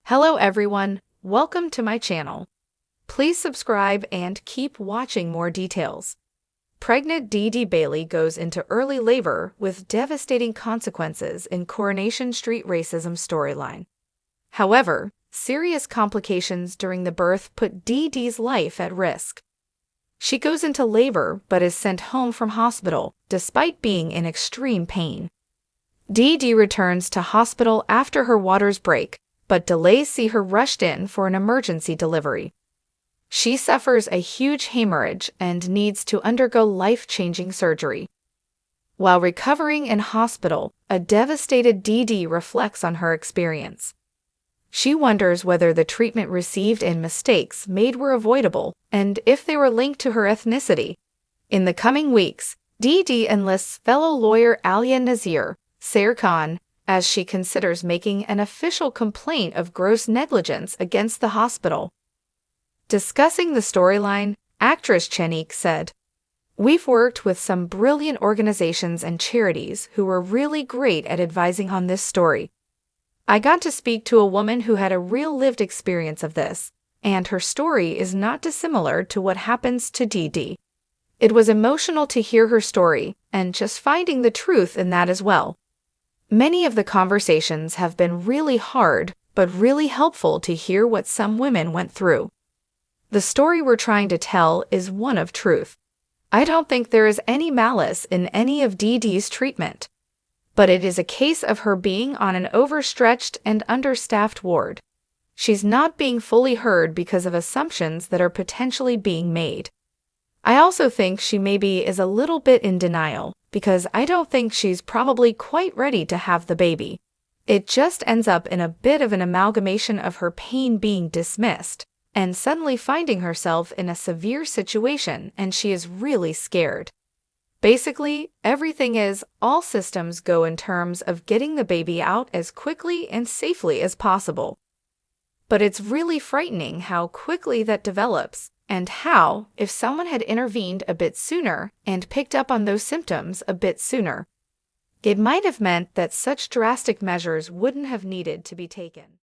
Hello everyone, welcome to my channel. Please subscribe and keep watching more details. Pregnant Dee-Dee Bailey goes into early labor with devastating consequences in Coronation Street racism storyline. However, serious complications during the birth put Dee-Dee's life at risk. She goes into labor but is sent home from hospital despite being in extreme pain. Dee-Dee returns to hospital after her waters break, but delays see her rushed in for an emergency delivery. She suffers a huge hemorrhage and needs to undergo life-changing surgery. While recovering in hospital, a devastated Dee-Dee reflects on her experience. She wonders whether the treatment received and mistakes made were avoidable and if they were linked to her ethnicity. In the coming weeks, Dee-Dee enlists fellow lawyer Alia Nazir, Sair Khan, as she considers making an official complaint of gross negligence against the hospital. Discussing the storyline, actress Chenique said, "We've worked with some brilliant organizations and charities who were really great at advising on this story. I got to speak to a woman who had a real lived experience of this, and her story is not dissimilar to what happens to Dee-Dee. It was emotional to hear her story and just finding the truth in that as well. Many of the conversations have been really hard, but really helpful to hear what some women went through. The story we're trying to tell is one of truth. I don't think there is any malice in any of Dee-Dee's treatment, but it is a case of her being on an overstretched and understaffed ward. She's not being fully heard because of assumptions that are potentially being made. I also think she maybe is a little bit in denial, because I don't think she's probably quite ready to have the baby. It just ends up in a bit of an amalgamation of her pain being dismissed, and suddenly finding herself in a severe situation and she is really scared. Basically, everything is all systems go in terms of getting the baby out as quickly and safely as possible. But it's really frightening how quickly that develops, and how, if someone had intervened a bit sooner and picked up on those symptoms a bit sooner, it might have meant that such drastic measures wouldn't have needed to be taken."